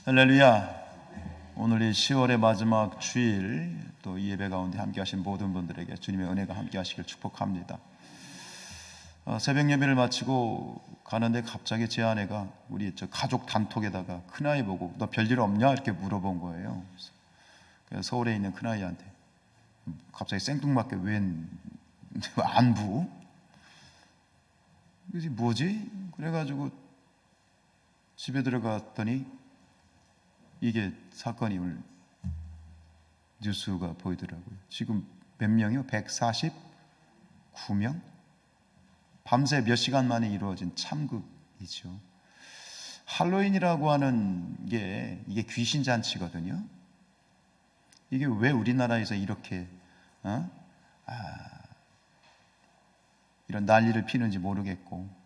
할렐루야. 오늘 이 10월의 마지막 주일 또 이 예배 가운데 함께 하신 모든 분들에게 주님의 은혜가 함께 하시길 축복합니다. 새벽 예배를 마치고 가는데 갑자기 제 아내가 우리 가족 단톡에다가 큰아이 보고 너 별일 없냐? 이렇게 물어본 거예요. 그래서 서울에 있는 큰아이한테 갑자기 생뚱맞게 웬 안부? 그래서 뭐지? 그래가지고 집에 들어갔더니 이게 사건임을 뉴스가 보이더라고요. 지금 몇 명이요? 149명? 밤새 몇 시간 만에 이루어진 참극이죠. 할로윈이라고 하는 게 이게 귀신 잔치거든요. 이게 왜 우리나라에서 이렇게 이런 난리를 피는지 모르겠고,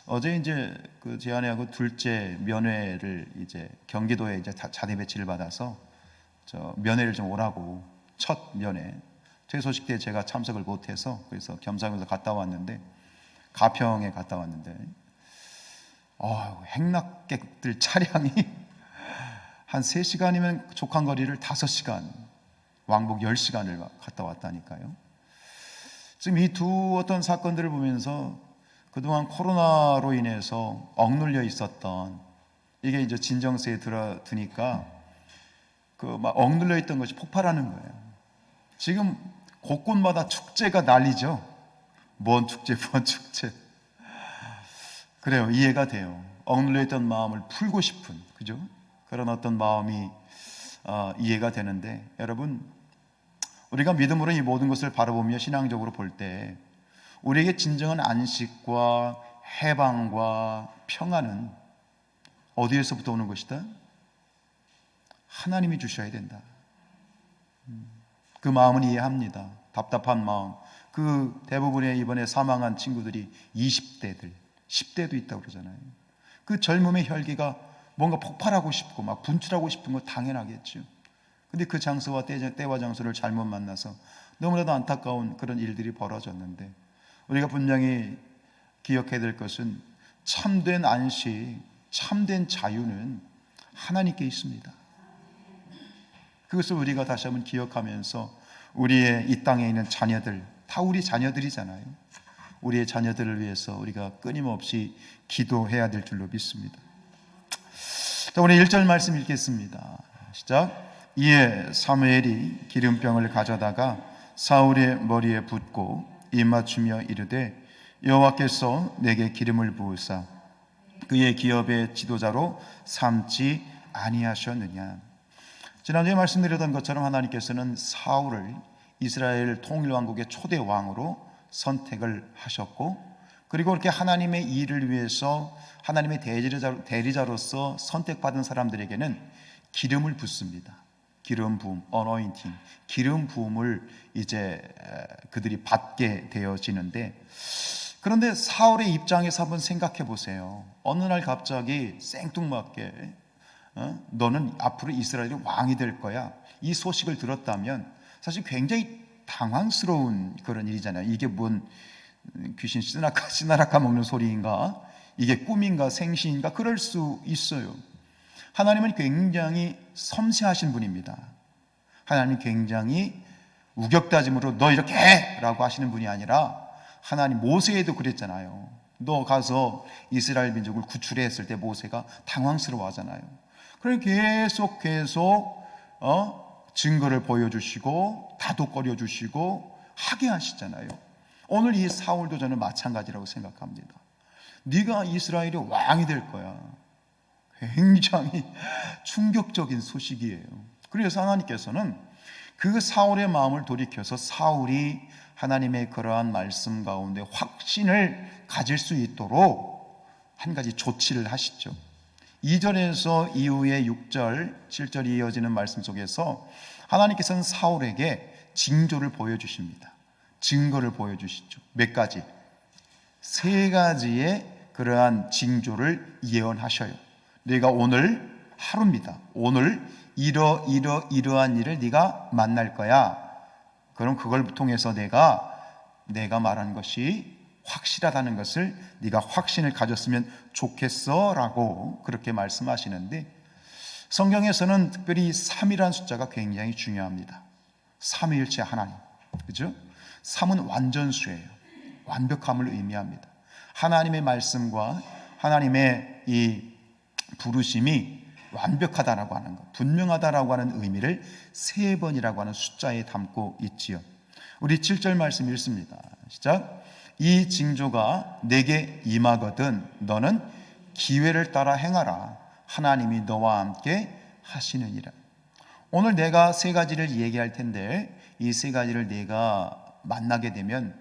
어제 이제 제 아내하고 둘째 면회를 이제 경기도에 이제 자대 배치를 받아서 면회를 좀 오라고, 첫 면회 퇴소식 때 제가 참석을 못해서 그래서 겸사겸사 갔다 왔는데, 가평에 갔다 왔는데 행락객들 차량이 한 3시간이면 족한 거리를 5시간, 왕복 10시간을 갔다 왔다니까요. 지금 이 두 어떤 사건들을 보면서 그동안 코로나로 인해서 억눌려 있었던 이게 이제 진정세에 들어드니까 막 억눌려 있던 것이 폭발하는 거예요. 지금 곳곳마다 축제가 난리죠. 뭔 축제, 뭔 축제. 그래요. 이해가 돼요. 억눌려 있던 마음을 풀고 싶은, 그죠? 그런 어떤 마음이 이해가 되는데, 여러분, 우리가 믿음으로 이 모든 것을 바라보며 신앙적으로 볼 때 우리에게 진정한 안식과 해방과 평안은 어디에서부터 오는 것이다? 하나님이 주셔야 된다. 그 마음은 이해합니다. 답답한 마음. 그 대부분의 이번에 사망한 친구들이 20대들, 10대도 있다고 그러잖아요. 그 젊음의 혈기가 뭔가 폭발하고 싶고 막 분출하고 싶은 거 당연하겠죠. 근데 그 장소와 때와 장소를 잘못 만나서 너무나도 안타까운 그런 일들이 벌어졌는데, 우리가 분명히 기억해야 될 것은 참된 안식, 참된 자유는 하나님께 있습니다. 그것을 우리가 다시 한번 기억하면서 우리의 이 땅에 있는 자녀들, 다 우리 자녀들이잖아요. 우리의 자녀들을 위해서 우리가 끊임없이 기도해야 될 줄로 믿습니다. 자, 오늘 1절 말씀 읽겠습니다. 시작. 이에 사무엘이 기름병을 가져다가 사울의 머리에 붓고 입 맞추며 이르되 여호와께서 내게 기름을 부으사 그의 기업의 지도자로 삼지 아니하셨느냐. 지난주에 말씀드렸던 것처럼 하나님께서는 사울을 이스라엘 통일왕국의 초대 왕으로 선택을 하셨고, 그리고 그렇게 하나님의 일을 위해서 하나님의 대리자로서 선택받은 사람들에게는 기름을 붓습니다. 기름 부음, anointing, 기름 부음을 이제 그들이 받게 되어지는데, 그런데 사울의 입장에서 한번 생각해 보세요. 어느 날 갑자기 생뚱맞게 너는 앞으로 이스라엘의 왕이 될 거야, 이 소식을 들었다면 사실 굉장히 당황스러운 그런 일이잖아요. 이게 뭔 귀신 씨나라까 먹는 소리인가? 이게 꿈인가 생시인가? 그럴 수 있어요. 하나님은 굉장히 섬세하신 분입니다. 하나님은 굉장히 우격다짐으로 너 이렇게 해! 라고 하시는 분이 아니라, 하나님 모세에도 그랬잖아요. 너 가서 이스라엘 민족을 구출해 했을 때 모세가 당황스러워 하잖아요. 그래서 계속 증거를 보여주시고 다독거려 주시고 하게 하시잖아요. 오늘 이 사울도 저는 마찬가지라고 생각합니다. 네가 이스라엘의 왕이 될 거야. 굉장히 충격적인 소식이에요. 그래서 하나님께서는 그 사울의 마음을 돌이켜서 사울이 하나님의 그러한 말씀 가운데 확신을 가질 수 있도록 한 가지 조치를 하시죠. 2절에서 이후에 6절, 7절이 이어지는 말씀 속에서 하나님께서는 사울에게 징조를 보여주십니다. 증거를 보여주시죠. 몇 가지? 3가지의 그러한 징조를 예언하셔요. 네가 오늘 하루입니다. 오늘 이러한 일을 네가 만날 거야. 그럼 그걸 통해서 내가 말하는 것이 확실하다는 것을 네가 확신을 가졌으면 좋겠어 라고 그렇게 말씀하시는데, 성경에서는 특별히 3이라는 숫자가 굉장히 중요합니다. 삼위일체 하나님, 그죠? 3은 완전수예요. 완벽함을 의미합니다. 하나님의 말씀과 하나님의 이 부르심이 완벽하다라고 하는 것, 분명하다라고 하는 의미를 3번이라고 하는 숫자에 담고 있지요. 우리 7절 말씀 읽습니다. 시작. 이 징조가 내게 임하거든 너는 기회를 따라 행하라. 하나님이 너와 함께 하시느니라. 오늘 내가 3가지를 얘기할 텐데 이 3가지를 내가 만나게 되면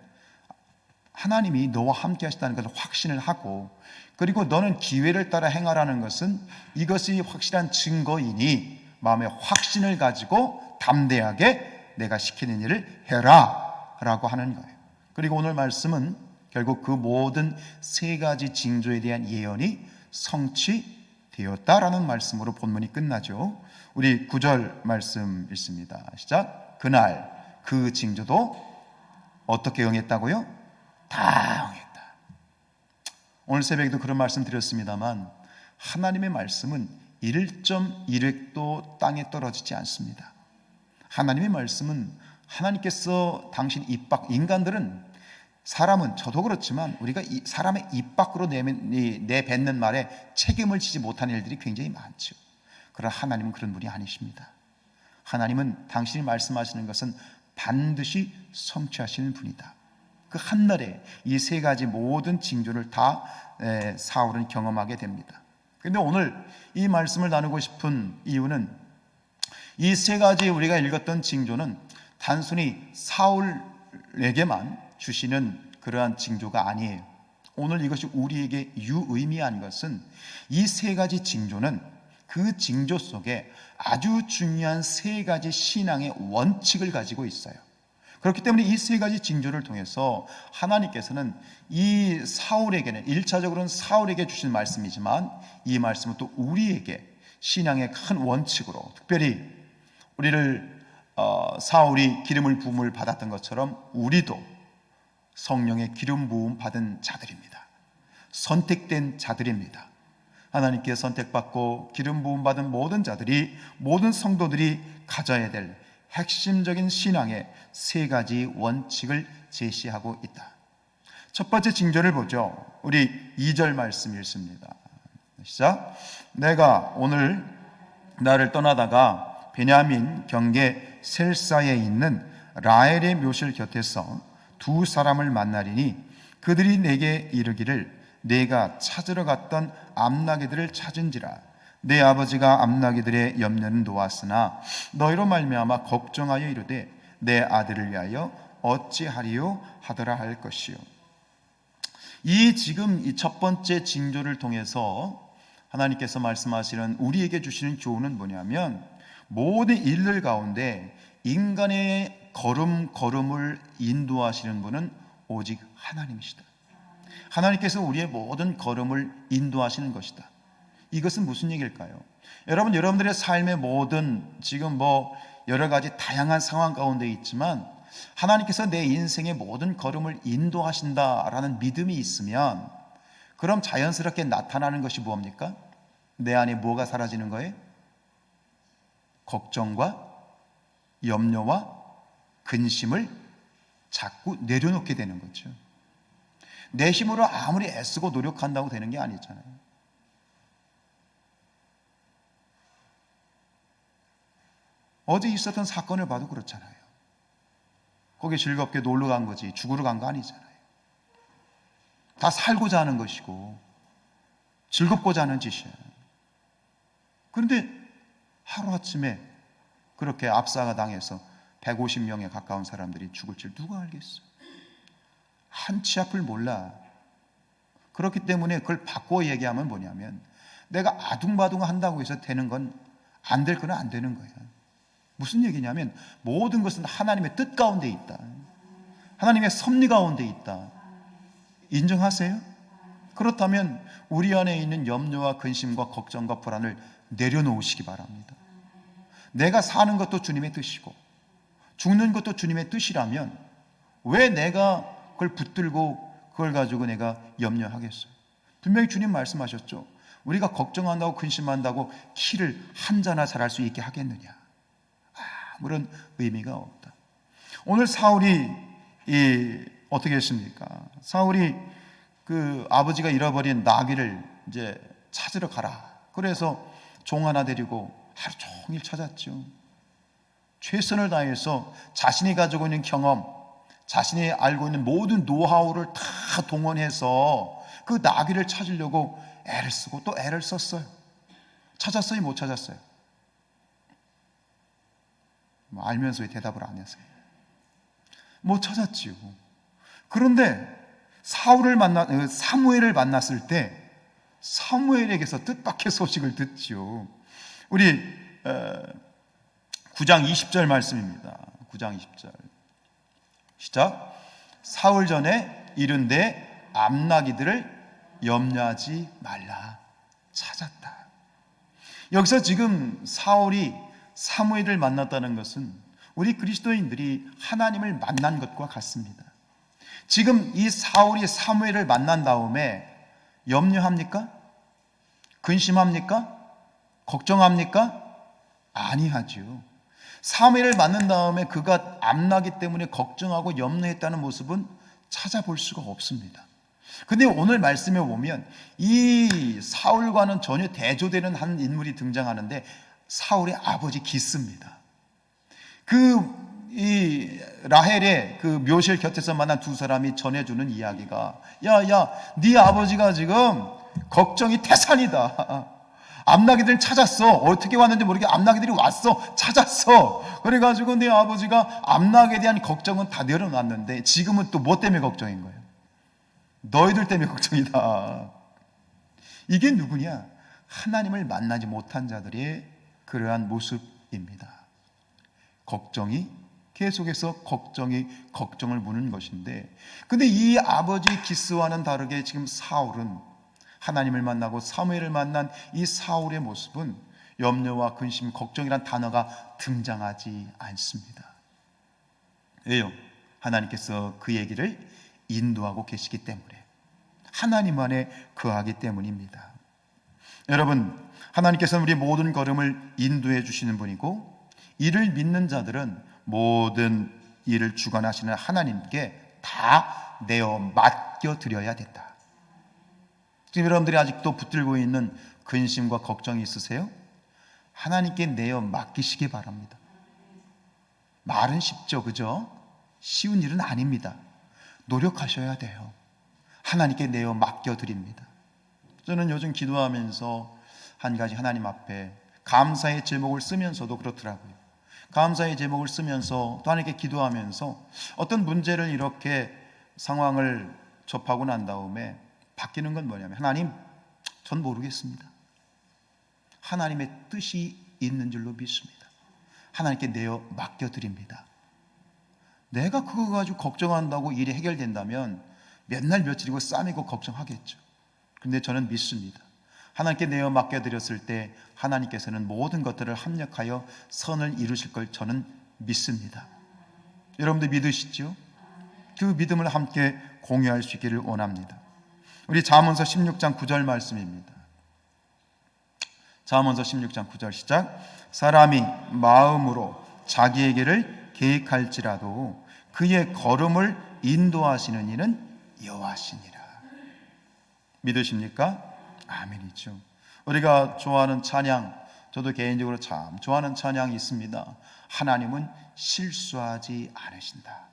하나님이 너와 함께 하시다는 것을 확신을 하고, 그리고 너는 기회를 따라 행하라는 것은 이것이 확실한 증거이니 마음의 확신을 가지고 담대하게 내가 시키는 일을 해라 라고 하는 거예요. 그리고 오늘 말씀은 결국 그 모든 3가지 징조에 대한 예언이 성취되었다라는 말씀으로 본문이 끝나죠. 우리 9절 말씀 읽습니다. 시작. 그날 그 징조도 어떻게 응했다고요? 다 응했다. 오늘 새벽에도 그런 말씀 드렸습니다만 하나님의 말씀은 1.1획도 땅에 떨어지지 않습니다. 하나님의 말씀은 하나님께서 당신 입 밖, 인간들은, 사람은, 저도 그렇지만 우리가 사람의 입 밖으로 내뱉는 말에 책임을 지지 못하는 일들이 굉장히 많죠. 그러나 하나님은 그런 분이 아니십니다. 하나님은 당신이 말씀하시는 것은 반드시 성취하시는 분이다. 그 한날에 이 3가지 모든 징조를 다 사울은 경험하게 됩니다. 그런데 오늘 이 말씀을 나누고 싶은 이유는 이 3가지 우리가 읽었던 징조는 단순히 사울에게만 주시는 그러한 징조가 아니에요. 오늘 이것이 우리에게 유의미한 것은 이 3가지 징조는 그 징조 속에 아주 중요한 3가지 신앙의 원칙을 가지고 있어요. 그렇기 때문에 이 3가지 징조를 통해서 하나님께서는 이 사울에게는 1차적으로는 사울에게 주신 말씀이지만 이 말씀은 또 우리에게 신앙의 큰 원칙으로, 특별히 우리를 사울이 기름을 부음을 받았던 것처럼 우리도 성령의 기름 부음 받은 자들입니다. 선택된 자들입니다. 하나님께 선택받고 기름 부음 받은 모든 자들이, 모든 성도들이 가져야 될 핵심적인 신앙의 3가지 원칙을 제시하고 있다. 첫 번째 징조를 보죠. 우리 2절 말씀 읽습니다. 시작. 내가 오늘 나를 떠나다가 베냐민 경계 셀사에 있는 라헬의 묘실 곁에서 2 사람을 만나리니 그들이 내게 이르기를 내가 찾으러 갔던 암나귀들을 찾은지라. 내 아버지가 암나귀들의 염려는 놓았으나 너희로 말미암아 걱정하여 이르되 내 아들을 위하여 어찌하리요 하더라 할 것이요. 지금 이 첫 번째 징조를 통해서 하나님께서 말씀하시는, 우리에게 주시는 교훈은 뭐냐면, 모든 일들 가운데 인간의 걸음을 인도하시는 분은 오직 하나님이시다. 하나님께서 우리의 모든 걸음을 인도하시는 것이다. 이것은 무슨 얘기일까요? 여러분들의 삶의 모든, 지금 여러 가지 다양한 상황 가운데 있지만 하나님께서 내 인생의 모든 걸음을 인도하신다라는 믿음이 있으면, 그럼 자연스럽게 나타나는 것이 무엇입니까? 내 안에 뭐가 사라지는 거예요? 걱정과 염려와 근심을 자꾸 내려놓게 되는 거죠. 내 힘으로 아무리 애쓰고 노력한다고 되는 게 아니잖아요. 어제 있었던 사건을 봐도 그렇잖아요. 거기 즐겁게 놀러 간 거지 죽으러 간 거 아니잖아요. 다 살고자 하는 것이고 즐겁고자 하는 짓이에요. 그런데 하루아침에 그렇게 압사가 당해서 150명에 가까운 사람들이 죽을 줄 누가 알겠어? 한 치 앞을 몰라. 그렇기 때문에 그걸 바꿔 얘기하면 뭐냐면, 내가 아둥바둥 한다고 해서 되는 건, 안 될 거는 안 되는 거야. 무슨 얘기냐면 모든 것은 하나님의 뜻 가운데 있다. 하나님의 섭리 가운데 있다. 인정하세요? 그렇다면 우리 안에 있는 염려와 근심과 걱정과 불안을 내려놓으시기 바랍니다. 내가 사는 것도 주님의 뜻이고 죽는 것도 주님의 뜻이라면 왜 내가 그걸 붙들고 그걸 가지고 내가 염려하겠어요? 분명히 주님 말씀하셨죠. 우리가 걱정한다고 근심한다고 키를 한자나 자랄 수 있게 하겠느냐? 아무런 의미가 없다. 오늘 사울이 어떻게 했습니까? 사울이 그 아버지가 잃어버린 나귀를 이제 찾으러 가라. 그래서 종 하나 데리고 하루 종일 찾았죠. 최선을 다해서 자신이 가지고 있는 경험, 자신이 알고 있는 모든 노하우를 다 동원해서 그 나귀를 찾으려고 애를 쓰고 또 애를 썼어요. 찾았어요? 못 찾았어요? 알면서 왜 대답을 안 했어요? 못 찾았지요. 그런데 사무엘을 만났을 때 사무엘에게서 뜻밖의 소식을 듣지요. 우리 9장 20절 말씀입니다. 9장 20절 시작. 사흘 전에 이른데 암나기들을 염려하지 말라. 찾았다. 여기서 지금 사울이 사무엘을 만났다는 것은 우리 그리스도인들이 하나님을 만난 것과 같습니다. 지금 이 사울이 사무엘을 만난 다음에 염려합니까? 근심합니까? 걱정합니까? 아니하죠. 사무엘을 만난 다음에 그가 암나기 때문에 걱정하고 염려했다는 모습은 찾아볼 수가 없습니다. 근데 오늘 말씀에 보면 이 사울과는 전혀 대조되는 한 인물이 등장하는데 사울의 아버지 기스입니다. 이 라헬의 그 묘실 곁에서 만난 두 사람이 전해주는 이야기가 네 아버지가 지금 걱정이 태산이다. 암나기들 찾았어. 어떻게 왔는지 모르게 암나기들이 왔어. 찾았어. 그래가지고 네 아버지가 암나기에 대한 걱정은 다 내려놨는데 지금은 또 뭐 때문에 걱정인 거예요? 너희들 때문에 걱정이다. 이게 누구냐? 하나님을 만나지 못한 자들의 그러한 모습입니다. 걱정이 계속해서 걱정을 무는 것인데, 근데 이 아버지 기스와는 다르게 지금 사울은 하나님을 만나고 사무엘을 만난 이 사울의 모습은 염려와 근심, 걱정이란 단어가 등장하지 않습니다. 왜요? 하나님께서 그 얘기를 인도하고 계시기 때문에, 하나님 안에 거하기 때문입니다. 여러분, 하나님께서는 우리 모든 걸음을 인도해 주시는 분이고, 이를 믿는 자들은 모든 일을 주관하시는 하나님께 다 내어 맡겨드려야 된다. 지금 여러분들이 아직도 붙들고 있는 근심과 걱정이 있으세요? 하나님께 내어 맡기시기 바랍니다. 말은 쉽죠, 그죠? 쉬운 일은 아닙니다. 노력하셔야 돼요. 하나님께 내어 맡겨드립니다. 저는 요즘 기도하면서 한 가지 하나님 앞에 감사의 제목을 쓰면서도 그렇더라고요. 감사의 제목을 쓰면서 또 하나님께 기도하면서 어떤 문제를 이렇게 상황을 접하고 난 다음에 바뀌는 건 뭐냐면, 하나님, 전 모르겠습니다. 하나님의 뜻이 있는 줄로 믿습니다. 하나님께 내어 맡겨드립니다. 내가 그거 가지고 걱정한다고 일이 해결된다면 몇 날 며칠이고 싸매고 걱정하겠죠. 근데 저는 믿습니다. 하나님께 내어 맡겨드렸을 때 하나님께서는 모든 것들을 합력하여 선을 이루실 걸 저는 믿습니다. 여러분들 믿으시죠? 그 믿음을 함께 공유할 수 있기를 원합니다. 우리 잠언서 16장 9절 말씀입니다. 잠언서 16장 9절 시작. 사람이 마음으로 자기의 길을 계획할지라도 그의 걸음을 인도하시는 이는 여호와시니라. 믿으십니까? 아멘이죠. 우리가 좋아하는 찬양, 저도 개인적으로 참 좋아하는 찬양이 있습니다. 하나님은 실수하지 않으신다.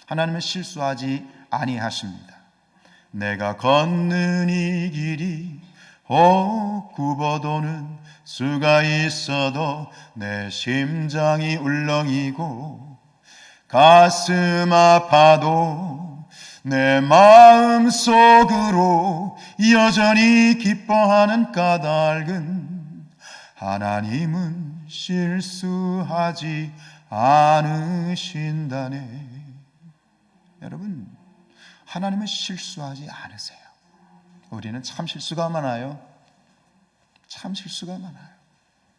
하나님은 실수하지 아니하십니다. 내가 걷는 이 길이 굽어도는 수가 있어도 내 심장이 울렁이고 가슴 아파도 내 마음 속으로 여전히 기뻐하는 까닭은 하나님은 실수하지 않으신다네. 여러분, 하나님은 실수하지 않으세요. 우리는 참 실수가 많아요. 참 실수가 많아요.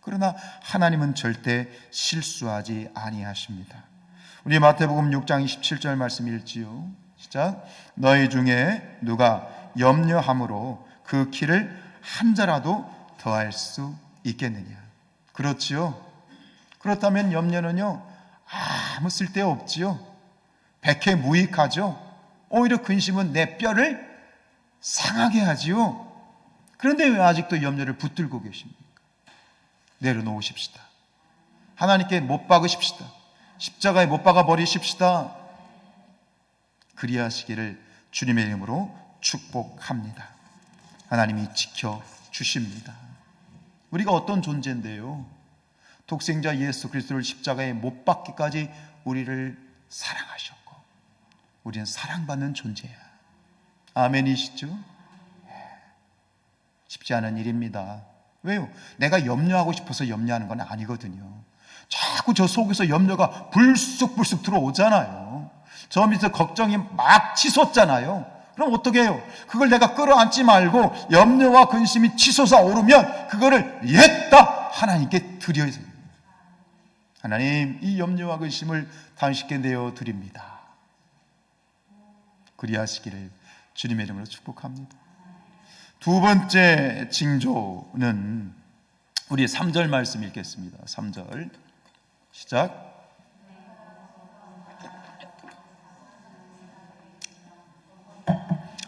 그러나 하나님은 절대 실수하지 아니하십니다. 우리 마태복음 6장 27절 말씀 읽지요. 시작. 너희 중에 누가 염려함으로 그 키를 한 자라도 더할 수 있겠느냐? 그렇지요? 그렇다면 염려는요, 아무 쓸데가 없지요. 백해무익하죠. 오히려 근심은 내 뼈를 상하게 하지요. 그런데 왜 아직도 염려를 붙들고 계십니까? 내려놓으십시다. 하나님께 못 박으십시다. 십자가에 못 박아 버리십시다. 그리하시기를 주님의 이름으로 축복합니다. 하나님이 지켜주십니다. 우리가 어떤 존재인데요, 독생자 예수 그리스도를 십자가에 못 박기까지 우리를 사랑하셨고, 우리는 사랑받는 존재야. 아멘이시죠? 쉽지 않은 일입니다. 왜요? 내가 염려하고 싶어서 염려하는 건 아니거든요. 자꾸 저 속에서 염려가 불쑥불쑥 들어오잖아요. 저 밑에서 걱정이 막 치솟잖아요. 그럼 어떻게 해요? 그걸 내가 끌어안지 말고 염려와 근심이 치솟아 오르면 그거를 옛다 하나님께 드려야 돼요. 하나님, 이 염려와 근심을 당신께 내어 드립니다. 그리하시기를 주님의 이름으로 축복합니다. 두 번째 징조는 우리 3절 말씀 읽겠습니다. 3절 시작.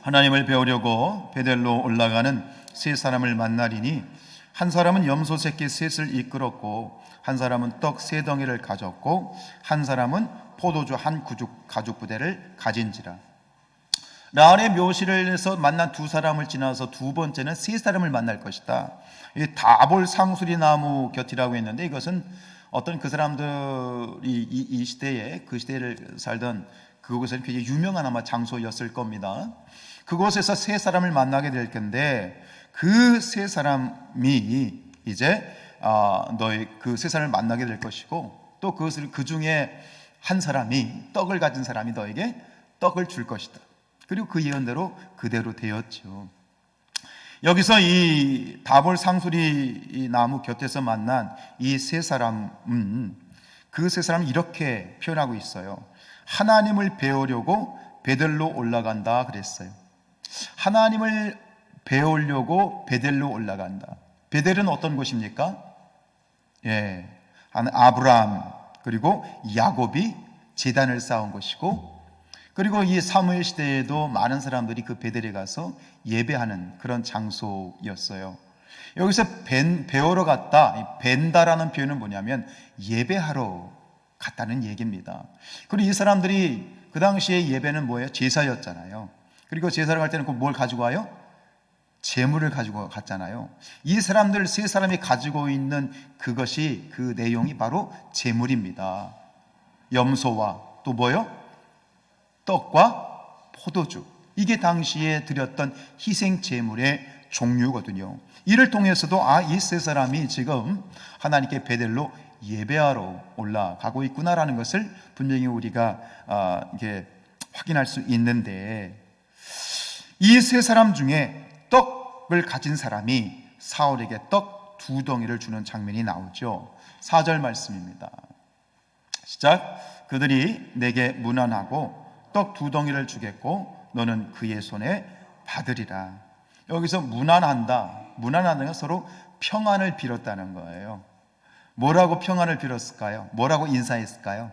하나님을 배우려고 베델로 올라가는 세 사람을 만나리니 한 사람은 염소 새끼 셋을 이끌었고 한 사람은 떡 세 덩이를 가졌고 한 사람은 포도주 한 가죽 부대를 가진지라. 라헬의 묘시를 해서 만난 두 사람을 지나서 두 번째는 세 사람을 만날 것이다. 이 다볼 상수리 나무 곁이라고 했는데 이것은 어떤 그 사람들이 이 시대에 그 시대를 살던 그곳에는 굉장히 유명한 아마 장소였을 겁니다. 그곳에서 세 사람을 만나게 될 텐데 그 세 사람이 이제 너희 그 세 사람을 만나게 될 것이고 또 그것을 그 중에 한 사람이 떡을 가진 사람이 너에게 떡을 줄 것이다. 그리고 그 예언대로 그대로 되었죠. 여기서 이 다볼 상수리 나무 곁에서 만난 이 세 사람은 그 세 사람은 이렇게 표현하고 있어요. 하나님을 배우려고 베델로 올라간다 그랬어요. 하나님을 배우려고 베델로 올라간다. 베델은 어떤 곳입니까? 예, 아브라함 그리고 야곱이 제단을 쌓은 곳이고, 그리고 이 사무엘 시대에도 많은 사람들이 그 베델에 가서 예배하는 그런 장소였어요. 여기서 배우러 갔다, 벤다라는 표현은 뭐냐면 예배하러 갔다는 얘기입니다. 그리고 이 사람들이 그 당시에 예배는 뭐예요? 제사였잖아요. 그리고 제사를 갈 때는 뭘 가지고 와요? 제물을 가지고 갔잖아요. 이 사람들 세 사람이 가지고 있는 그것이, 그 내용이 바로 제물입니다. 염소와 또 뭐요? 떡과 포도주. 이게 당시에 드렸던 희생 제물의 종류거든요. 이를 통해서도 이 세 사람이 지금 하나님께 베델로 예배하러 올라가고 있구나라는 것을 분명히 우리가 이게 확인할 수 있는데, 이 세 사람 중에 떡을 가진 사람이 사울에게 떡 두 덩이를 주는 장면이 나오죠. 4절 말씀입니다. 시작. 그들이 내게 문안하고 떡 두 덩이를 주겠고 너는 그의 손에 받으리라. 여기서 문안하는 건 서로 평안을 빌었다는 거예요. 뭐라고 평안을 빌었을까요? 뭐라고 인사했을까요?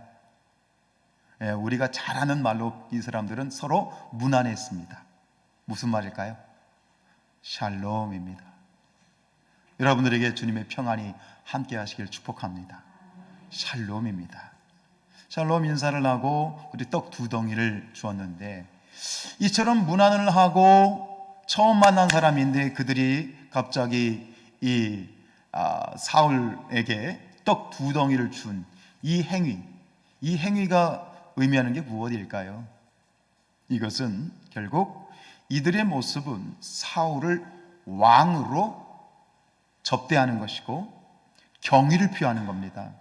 우리가 잘 아는 말로 이 사람들은 서로 문안했습니다. 무슨 말일까요? 샬롬입니다. 여러분들에게 주님의 평안이 함께 하시길 축복합니다. 샬롬입니다. 샬롬 인사를 하고 우리 떡 두 덩이를 주었는데, 이처럼 문안을 하고 처음 만난 사람인데 그들이 갑자기 이 사울에게 떡 두 덩이를 준 이 행위가 의미하는 게 무엇일까요? 이것은 결국 이들의 모습은 사울을 왕으로 접대하는 것이고 경의를 표하는 겁니다.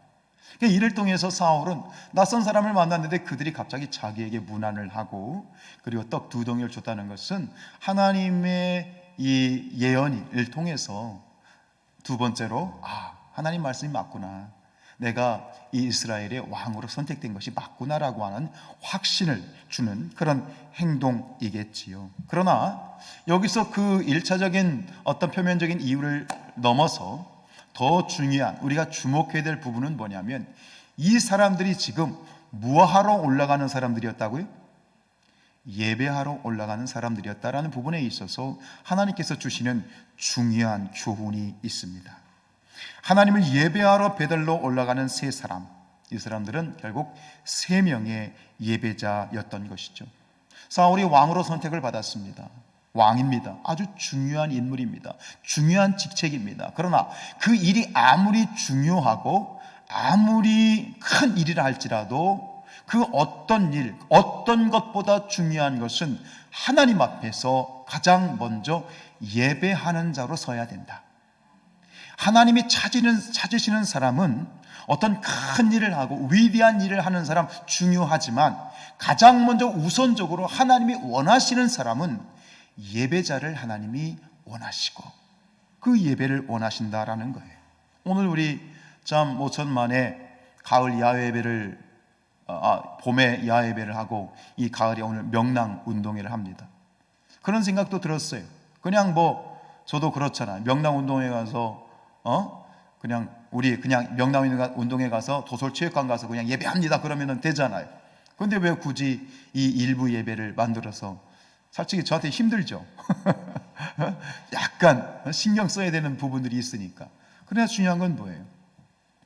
이를 통해서 사울은 낯선 사람을 만났는데 그들이 갑자기 자기에게 문안을 하고 그리고 떡 두 덩이를 줬다는 것은 하나님의 이 예언을 통해서 두 번째로 하나님 말씀이 맞구나, 내가 이 이스라엘의 왕으로 선택된 것이 맞구나라고 하는 확신을 주는 그런 행동이겠지요. 그러나 여기서 그 1차적인 어떤 표면적인 이유를 넘어서 더 중요한 우리가 주목해야 될 부분은 뭐냐면, 이 사람들이 지금 무엇하러 올라가는 사람들이었다고요? 예배하러 올라가는 사람들이었다라는 부분에 있어서 하나님께서 주시는 중요한 교훈이 있습니다. 하나님을 예배하러 베들로 올라가는 세 사람, 이 사람들은 결국 세 명의 예배자였던 것이죠. 사울이 왕으로 선택을 받았습니다. 왕입니다. 아주 중요한 인물입니다. 중요한 직책입니다. 그러나 그 일이 아무리 중요하고 아무리 큰 일이라 할지라도 그 어떤 일, 어떤 것보다 중요한 것은 하나님 앞에서 가장 먼저 예배하는 자로 서야 된다. 하나님이 찾으시는 사람은 어떤 큰 일을 하고 위대한 일을 하는 사람 중요하지만, 가장 먼저 우선적으로 하나님이 원하시는 사람은 예배자를 하나님이 원하시고 그 예배를 원하신다라는 거예요. 오늘 우리 참 5천 만에 가을 야외 예배를 봄에 야외 예배를 하고 이 가을에 오늘 명랑 운동회를 합니다. 그런 생각도 들었어요. 그냥 저도 그렇잖아요. 명랑 운동회 가서 그냥 명랑 운동회 가서 도솔체육관 가서 그냥 예배합니다 그러면 되잖아요. 그런데 왜 굳이 이 일부 예배를 만들어서, 솔직히 저한테 힘들죠. 약간 신경 써야 되는 부분들이 있으니까. 그래서 중요한 건 뭐예요?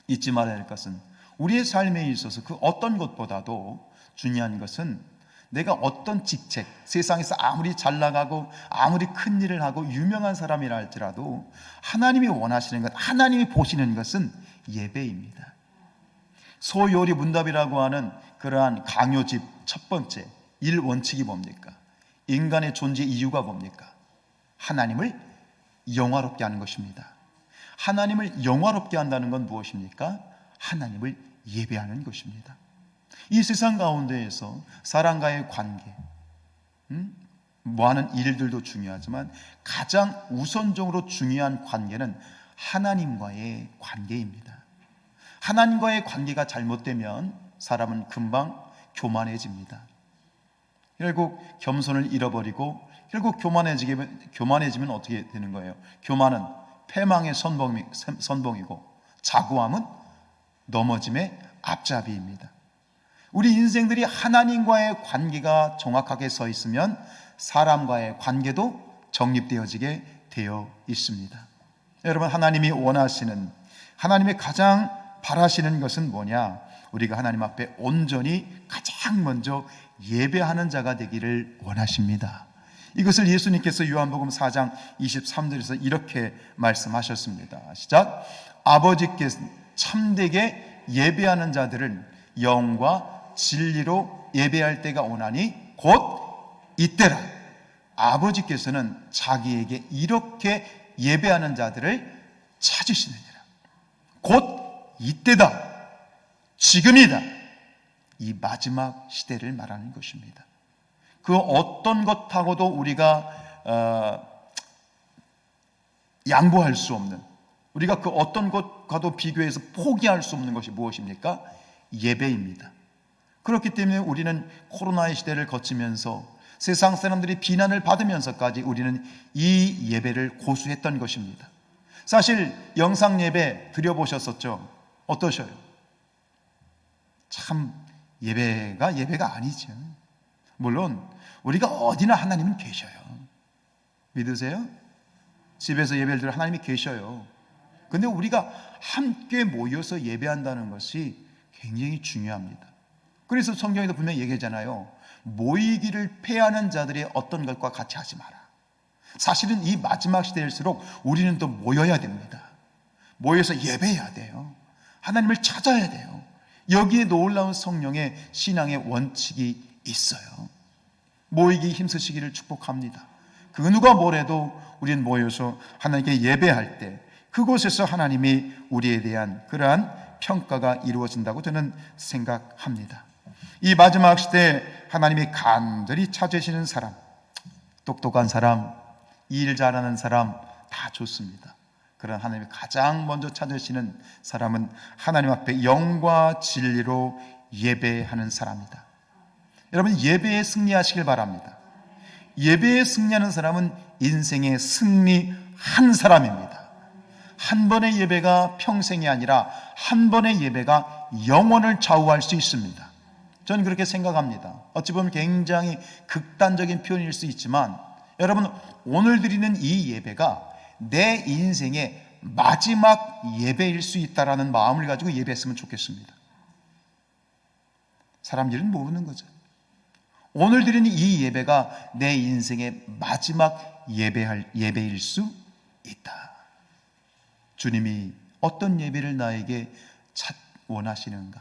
잊지 말아야 할 것은, 우리의 삶에 있어서 그 어떤 것보다도 중요한 것은 내가 어떤 직책, 세상에서 아무리 잘 나가고 아무리 큰 일을 하고 유명한 사람이라 할지라도 하나님이 원하시는 것, 하나님이 보시는 것은 예배입니다. 소요리 문답이라고 하는 그러한 강요집 첫 번째 일 원칙이 뭡니까? 인간의 존재 이유가 뭡니까? 하나님을 영화롭게 하는 것입니다. 하나님을 영화롭게 한다는 건 무엇입니까? 하나님을 예배하는 것입니다. 이 세상 가운데에서 사람과의 관계, 하는 일들도 중요하지만 가장 우선적으로 중요한 관계는 하나님과의 관계입니다. 하나님과의 관계가 잘못되면 사람은 금방 교만해집니다. 결국 겸손을 잃어버리고 결국 교만해지면 어떻게 되는 거예요? 교만은 패망의 선봉이고 자고함은 넘어짐의 앞잡이입니다. 우리 인생들이 하나님과의 관계가 정확하게 서 있으면 사람과의 관계도 정립되어지게 되어 있습니다. 여러분, 하나님이 원하시는, 하나님이 가장 바라시는 것은 뭐냐? 우리가 하나님 앞에 온전히 가장 먼저 예배하는 자가 되기를 원하십니다. 이것을 예수님께서 요한복음 4장 23절에서 이렇게 말씀하셨습니다. 시작. 아버지께서 참되게 예배하는 자들은 영과 진리로 예배할 때가 오나니 곧 이때라. 아버지께서는 자기에게 이렇게 예배하는 자들을 찾으시느니라. 곧 이때다. 지금이다. 이 마지막 시대를 말하는 것입니다. 그 어떤 것하고도 우리가 양보할 수 없는, 우리가 그 어떤 것과도 비교해서 포기할 수 없는 것이 무엇입니까? 예배입니다. 그렇기 때문에 우리는 코로나의 시대를 거치면서 세상 사람들이 비난을 받으면서까지 우리는 이 예배를 고수했던 것입니다. 사실 영상 예배 드려보셨었죠? 어떠셔요? 참 예배가 아니죠. 물론 우리가 어디나 하나님은 계셔요. 믿으세요? 집에서 예배를 드려 하나님이 계셔요. 근데 우리가 함께 모여서 예배한다는 것이 굉장히 중요합니다. 그래서 성경에도 분명히 얘기하잖아요. 모이기를 패하는 자들의 어떤 것과 같이 하지 마라. 사실은 이 마지막 시대일수록 우리는 또 모여야 됩니다. 모여서 예배해야 돼요. 하나님을 찾아야 돼요. 여기에 놀라운 성령의 신앙의 원칙이 있어요. 모이기 힘쓰시기를 축복합니다. 그 누가 뭐래도 우리는 모여서 하나님께 예배할 때 그곳에서 하나님이 우리에 대한 그러한 평가가 이루어진다고 저는 생각합니다. 이 마지막 시대에 하나님이 간절히 찾으시는 사람, 똑똑한 사람, 일 잘하는 사람 다 좋습니다. 그런 하나님이 가장 먼저 찾으시는 사람은 하나님 앞에 영과 진리로 예배하는 사람이다. 여러분, 예배에 승리하시길 바랍니다. 예배에 승리하는 사람은 인생의 승리한 사람입니다. 한 번의 예배가 평생이 아니라 한 번의 예배가 영혼을 좌우할 수 있습니다. 저는 그렇게 생각합니다. 어찌 보면 굉장히 극단적인 표현일 수 있지만, 여러분, 오늘 드리는 이 예배가 내 인생의 마지막 예배일 수 있다라는 마음을 가지고 예배했으면 좋겠습니다. 사람들은 모르는 거죠. 오늘 드리는 이 예배가 내 인생의 마지막 예배일 수 있다. 주님이 어떤 예배를 나에게 원하시는가?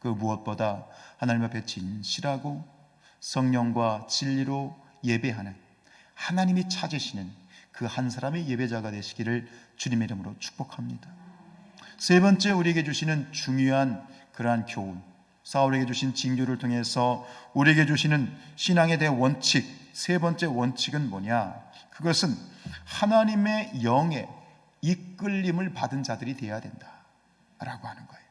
그 무엇보다 하나님 앞에 진실하고 성령과 진리로 예배하는, 하나님이 찾으시는 그 한 사람의 예배자가 되시기를 주님의 이름으로 축복합니다. 세 번째, 우리에게 주시는 중요한 그러한 교훈, 사울에게 주신 징조를 통해서 우리에게 주시는 신앙에 대한 원칙, 세 번째 원칙은 뭐냐? 그것은 하나님의 영의 이끌림을 받은 자들이 되어야 된다라고 하는 거예요.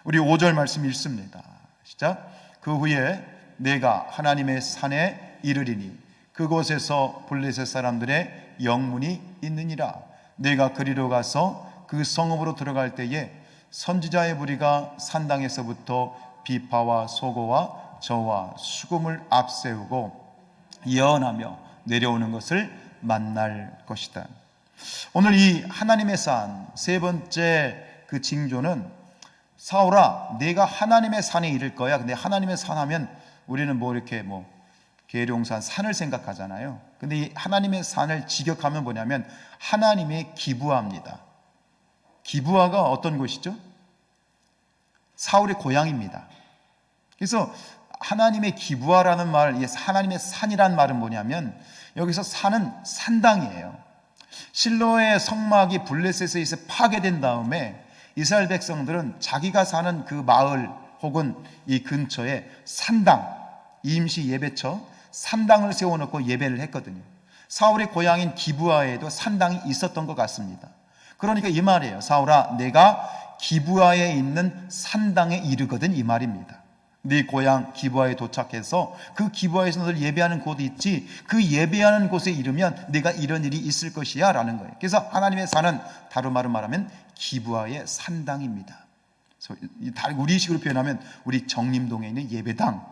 우리 5절 말씀 읽습니다. 시작. 그 후에 내가 하나님의 산에 이르리니 그곳에서 블레셋 사람들의 영문이 있느니라. 내가 그리로 가서 그 성읍으로 들어갈 때에 선지자의 무리가 산당에서부터 비파와 소고와 저와 수금을 앞세우고 예언하며 내려오는 것을 만날 것이다. 오늘 이 하나님의 산, 세 번째 그 징조는, 사울아 내가 하나님의 산에 이를 거야. 근데 하나님의 산 하면 우리는 이렇게 계룡산, 산을 생각하잖아요. 근데 이 하나님의 산을 직역하면 뭐냐면 하나님의 기브아입니다. 기브아가 어떤 곳이죠? 사울의 고향입니다. 그래서 하나님의 기브아라는 말, 하나님의 산이란 말은 뭐냐면, 여기서 산은 산당이에요. 실로의 성막이 블레셋에서 파괴된 다음에 이스라엘 백성들은 자기가 사는 그 마을 혹은 이 근처에 산당, 임시 예배처, 산당을 세워놓고 예배를 했거든요. 사울의 고향인 기브아에도 산당이 있었던 것 같습니다. 그러니까 이 말이에요. 사울아 내가 기브아에 있는 산당에 이르거든, 이 말입니다. 네 고향 기브아에 도착해서 그 기브아에서 너를 예배하는 곳이 있지, 그 예배하는 곳에 이르면 내가 이런 일이 있을 것이야 라는 거예요. 그래서 하나님의 산은 다른 말로 말하면 기브아의 산당입니다. 우리 식으로 표현하면 우리 정림동에 있는 예배당,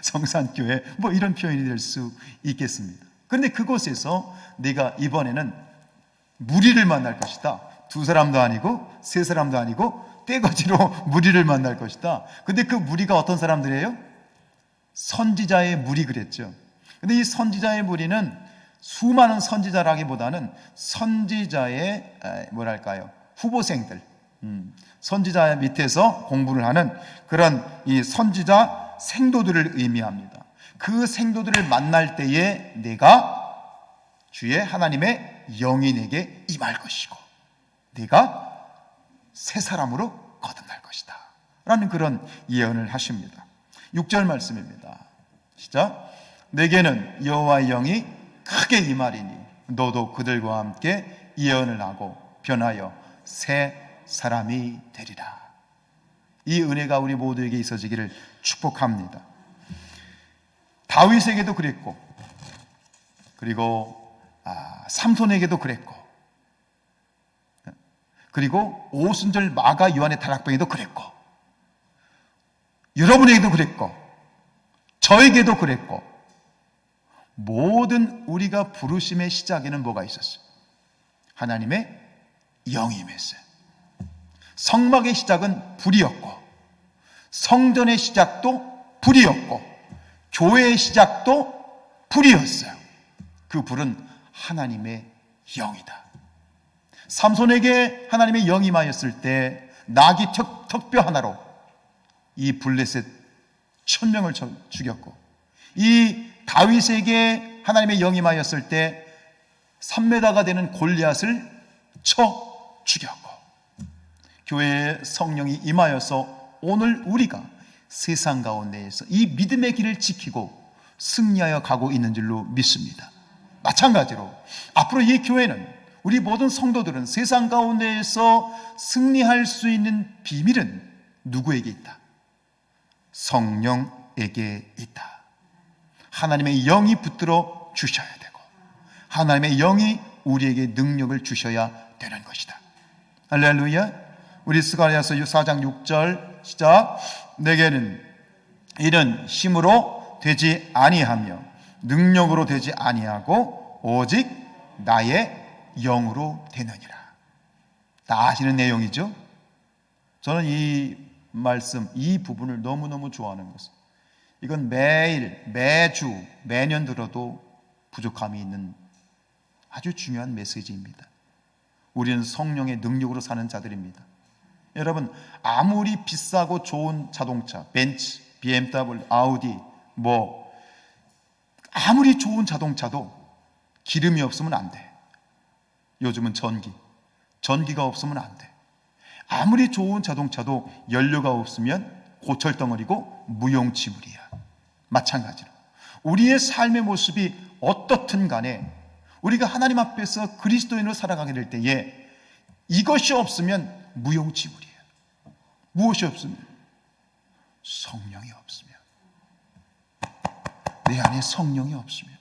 성산교회 이런 표현이 될 수 있겠습니다. 그런데 그곳에서 내가 이번에는 무리를 만날 것이다. 두 사람도 아니고 세 사람도 아니고 떼거지로 무리를 만날 것이다. 근데 그 무리가 어떤 사람들이에요? 선지자의 무리 그랬죠. 근데 이 선지자의 무리는 수많은 선지자라기보다는 선지자의 후보생들, 선지자 밑에서 공부를 하는 그런 이 선지자 생도들을 의미합니다. 그 생도들을 만날 때에 내가 주의 하나님의 영이 내게 임할 것이고 내가 새 사람으로 거듭날 것이다 라는 그런 예언을 하십니다. 6절 말씀입니다. 시작. 내게는 여호와의 영이 크게 임하리니 너도 그들과 함께 예언을 하고 변하여 새 사람이 되리라. 이 은혜가 우리 모두에게 있어지기를 축복합니다. 다윗에게도 그랬고, 그리고 삼손에게도 그랬고, 그리고 오순절 마가 요한의 다락방에도 그랬고, 여러분에게도 그랬고, 저에게도 그랬고, 모든 우리가 부르심의 시작에는 뭐가 있었어요? 하나님의 영이 임했어요. 성막의 시작은 불이었고, 성전의 시작도 불이었고, 교회의 시작도 불이었어요. 그 불은 하나님의 영이다. 삼손에게 하나님의 영이 임하였을 때 나귀 턱뼈 하나로 이 블레셋 1000명을 죽였고, 이 다윗에게 하나님의 영이 임하였을 때 3m가 되는 골리앗을 쳐 죽였고, 교회에 성령이 임하여서 오늘 우리가 세상 가운데에서 이 믿음의 길을 지키고 승리하여 가고 있는 줄로 믿습니다. 마찬가지로 앞으로 이 교회는 우리 모든 성도들은 세상 가운데에서 승리할 수 있는 비밀은 누구에게 있다? 성령에게 있다. 하나님의 영이 붙들어 주셔야 되고 하나님의 영이 우리에게 능력을 주셔야 되는 것이다. 할렐루야. 우리 스가랴서 4장 6절 시작. 내게는 이는 힘으로 되지 아니하며 능력으로 되지 아니하고 오직 나의 영으로 되느니라. 다 아시는 내용이죠. 저는 이 말씀, 이 부분을 너무너무 좋아하는 것은 이건 매일, 매주, 매년 들어도 부족함이 있는 아주 중요한 메시지입니다. 우리는 성령의 능력으로 사는 자들입니다. 여러분, 아무리 비싸고 좋은 자동차, 벤츠, BMW, 아우디, 아무리 좋은 자동차도 기름이 없으면 안 돼. 요즘은 전기가 없으면 안 돼. 아무리 좋은 자동차도 연료가 없으면 고철덩어리고 무용지물이야. 마찬가지로 우리의 삶의 모습이 어떻든 간에 우리가 하나님 앞에서 그리스도인으로 살아가게 될 때에 이것이 없으면 무용지물이에요. 무엇이 없으면? 성령이 없으면, 내 안에 성령이 없으면,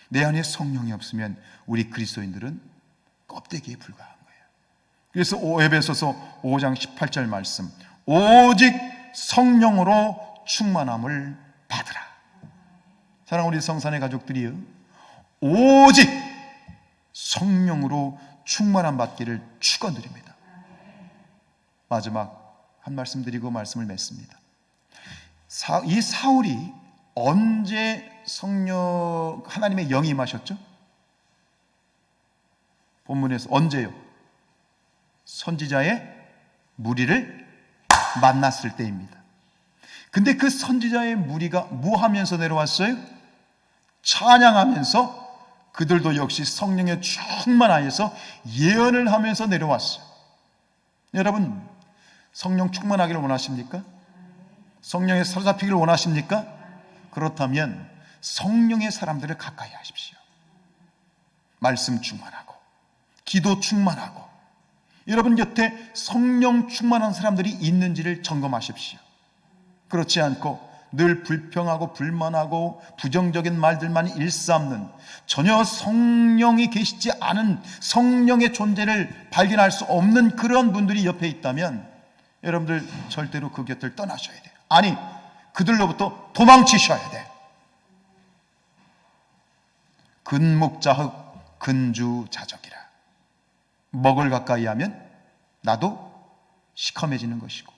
내 안에 성령이 없으면 우리 그리스도인들은 껍데기에 불과한 거예요. 그래서 에베소서 5장 18절 말씀, 오직 성령으로 충만함을 받으라. 사랑하는 우리 성산의 가족들이요, 오직 성령으로 충만함 받기를 축원드립니다. 마지막 한 말씀 드리고 말씀을 맺습니다. 이 사울이 언제 하나님의 영이 임하셨죠? 본문에서 언제요? 선지자의 무리를 만났을 때입니다. 근데 그 선지자의 무리가 뭐 하면서 내려왔어요? 찬양하면서, 그들도 역시 성령의 충만하여서 예언을 하면서 내려왔어요. 여러분, 성령 충만하기를 원하십니까? 성령에 사로잡히기를 원하십니까? 그렇다면 성령의 사람들을 가까이 하십시오. 말씀 충만하고 기도 충만하고 여러분 곁에 성령 충만한 사람들이 있는지를 점검하십시오. 그렇지 않고 늘 불평하고 불만하고 부정적인 말들만 일삼는, 전혀 성령이 계시지 않은, 성령의 존재를 발견할 수 없는 그런 분들이 옆에 있다면 여러분들 절대로 그 곁을 떠나셔야 돼요. 아니, 그들로부터 도망치셔야 돼. 근묵자흑 근주자적이라. 먹을 가까이 하면 나도 시커매지는 것이고,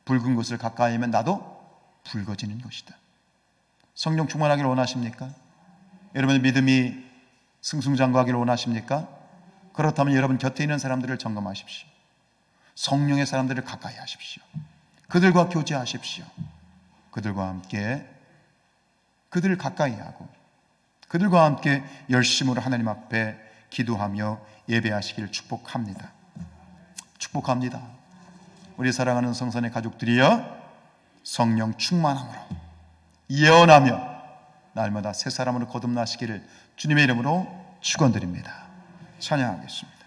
붉은 것을 가까이 하면 나도 붉어지는 것이다. 성령 충만하기를 원하십니까? 여러분의 믿음이 승승장구하기를 원하십니까? 그렇다면 여러분 곁에 있는 사람들을 점검하십시오. 성령의 사람들을 가까이 하십시오. 그들과 교제하십시오. 그들과 함께, 그들을 가까이 하고 그들과 함께 열심으로 하나님 앞에 기도하며 예배하시기를 축복합니다. 축복합니다. 우리 사랑하는 성산의 가족들이여, 성령 충만함으로 예언하며 날마다 새 사람으로 거듭나시기를 주님의 이름으로 축원드립니다. 찬양하겠습니다.